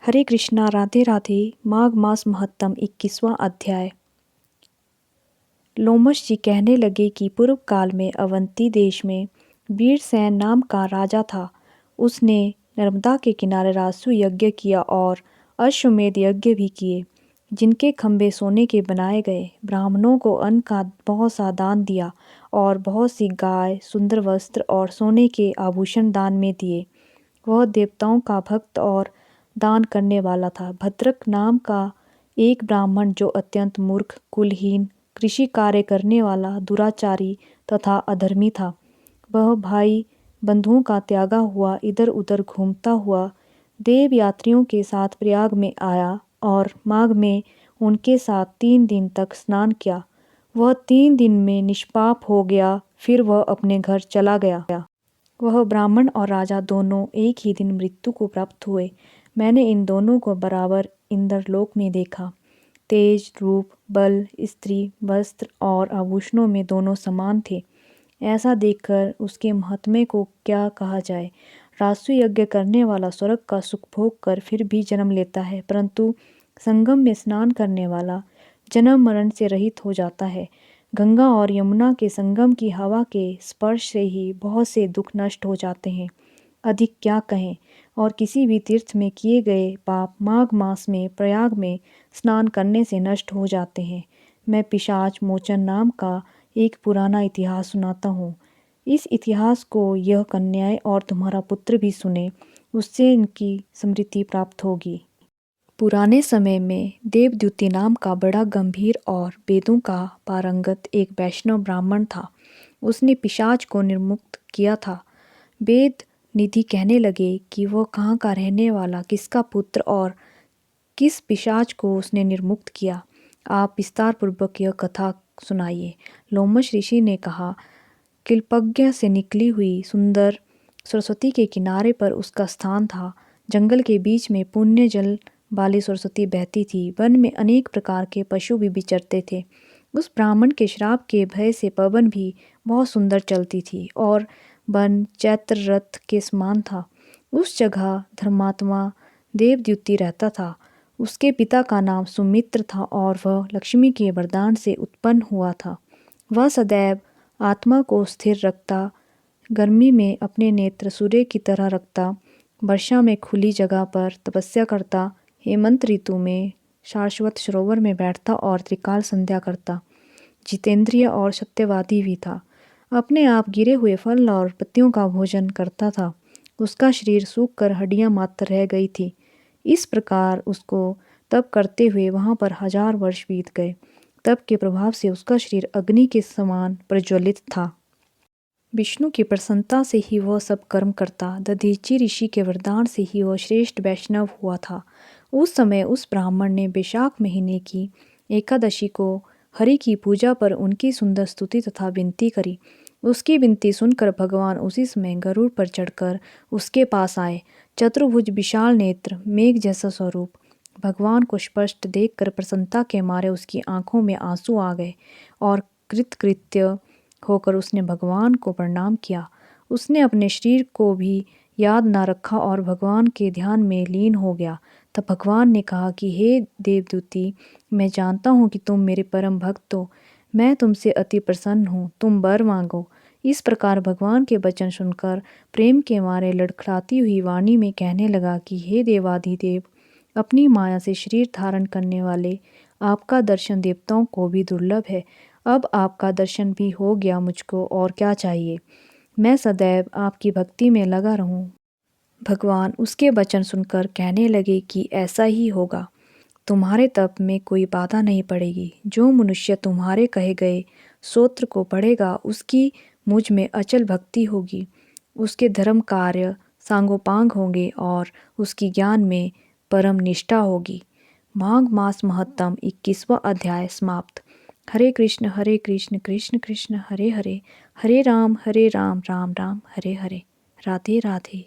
हरे कृष्णा, राधे राधे। माघ मास महत्तम 21वां अध्याय। लोमश जी कहने लगे कि पूर्व काल में अवंती देश में वीरसेन नाम का राजा था। उसने नर्मदा के किनारे राजसु यज्ञ किया और अश्वमेध यज्ञ भी किए, जिनके खंभे सोने के बनाए गए। ब्राह्मणों को अन्न का बहुत सा दान दिया और बहुत सी गाय, सुंदर वस्त्र और सोने के आभूषण दान में दिए। वह देवताओं का भक्त और दान करने वाला था। भद्रक नाम का एक ब्राह्मण, जो अत्यंत मूर्ख, कुलहीन, कृषि कार्य करने वाला, दुराचारी तथा अधर्मी था, वह भाई बंधुओं का त्यागा हुआ इधर उधर घूमता हुआ देव यात्रियों के साथ प्रयाग में आया और माघ में उनके साथ 3 दिन तक स्नान किया। वह 3 दिन में निष्पाप हो गया, फिर वह अपने घर चला गया। वह ब्राह्मण और राजा दोनों एक ही दिन मृत्यु को प्राप्त हुए। मैंने इन दोनों को बराबर इंद्रलोक में देखा। तेज, रूप, बल, स्त्री, वस्त्र और आभूषणों में दोनों समान थे। ऐसा देखकर उसके महात्म्य को क्या कहा जाए। राजसु यज्ञ करने वाला स्वर्ग का सुख भोग कर फिर भी जन्म लेता है, परंतु संगम में स्नान करने वाला जन्म मरण से रहित हो जाता है। गंगा और यमुना के संगम की हवा के स्पर्श से ही बहुत से दुख नष्ट हो जाते हैं। अधिक क्या कहें। और किसी भी तीर्थ में किए गए पाप माघ मास में प्रयाग में स्नान करने से नष्ट हो जाते हैं। मैं पिशाच मोचन नाम का एक पुराना इतिहास सुनाता हूँ। इस इतिहास को यह कन्याएं और तुम्हारा पुत्र भी सुने, उससे इनकी स्मृति प्राप्त होगी। पुराने समय में देवद्युति नाम का बड़ा गंभीर और वेदों का पारंगत एक वैष्णव ब्राह्मण था। उसने पिशाच को निर्मुक्त किया था। वेद निधि कहने लगे कि वह कहाँ का रहने वाला, किसका पुत्र और किस पिशाच को उसने निर्मुक्त किया। आप विस्तार पूर्वक यह कथा सुनाइए। लोमश ऋषि ने कहा, किल्पज्ञ से निकली हुई सुंदर सरस्वती के किनारे पर उसका स्थान था। जंगल के बीच में पुण्य जल वाली सरस्वती बहती थी। वन में अनेक प्रकार के पशु भी विचरते थे। उस ब्राह्मण के श्राप के भय से पवन भी बहुत सुंदर चलती थी और वन चैत्र रथ के समान था। उस जगह धर्मात्मा देवद्युति रहता था। उसके पिता का नाम सुमित्र था और वह लक्ष्मी के वरदान से उत्पन्न हुआ था। वह सदैव आत्मा को स्थिर रखता, गर्मी में अपने नेत्र सूर्य की तरह रखता, वर्षा में खुली जगह पर तपस्या करता, हेमंत ऋतु में शाश्वत सरोवर में बैठता और त्रिकाल संध्या करता। जितेंद्रिय और सत्यवादी भी था। अपने आप गिरे हुए फल और पत्तियों का भोजन करता था। उसका शरीर सूख कर हड्डियां मात्र रह गई थी। इस प्रकार उसको तप करते हुए वहां पर 1000 वर्ष बीत गए। तप के प्रभाव से उसका शरीर अग्नि के समान प्रज्वलित था। विष्णु की प्रसन्नता से ही वह सब कर्म करता। दधीचि ऋषि के वरदान से ही वह श्रेष्ठ वैष्णव हुआ था। उस समय उस ब्राह्मण ने वैशाख महीने की एकादशी को हरि की पूजा पर उनकी सुंदर स्तुति तथा विनती करी। उसकी विनती सुनकर भगवान उसी समय गरुड़ पर चढ़कर उसके पास आए। चतुर्भुज, विशाल नेत्र, मेघ जैसा स्वरूप। भगवान को स्पष्ट देखकर प्रसन्नता के मारे उसकी आंखों में आंसू आ गए और कृतकृत्य होकर उसने भगवान को प्रणाम किया। उसने अपने शरीर को भी याद न रखा और भगवान के ध्यान में लीन हो गया। तब भगवान ने कहा कि हे देवदूती, मैं जानता हूँ कि तुम मेरे परम भक्त हो। मैं तुमसे अति प्रसन्न हूँ, तुम वर मांगो। इस प्रकार भगवान के वचन सुनकर प्रेम के मारे लड़खड़ाती हुई वाणी में कहने लगा कि हे देवाधिदेव, अपनी माया से शरीर धारण करने वाले, आपका दर्शन देवताओं को भी दुर्लभ है। अब आपका दर्शन भी हो गया, मुझको और क्या चाहिए। मैं सदैव आपकी भक्ति में लगा रहूं। भगवान उसके वचन सुनकर कहने लगे कि ऐसा ही होगा। तुम्हारे तप में कोई बाधा नहीं पड़ेगी। जो मनुष्य तुम्हारे कहे गए स्तोत्र को पढ़ेगा, उसकी मुझ में अचल भक्ति होगी। उसके धर्म कार्य सांगोपांग होंगे और उसकी ज्ञान में परम निष्ठा होगी। माघ मास महत्तम 21वां अध्याय समाप्त। हरे कृष्ण कृष्ण कृष्ण हरे हरे, हरे राम राम राम हरे हरे। राधे राधे।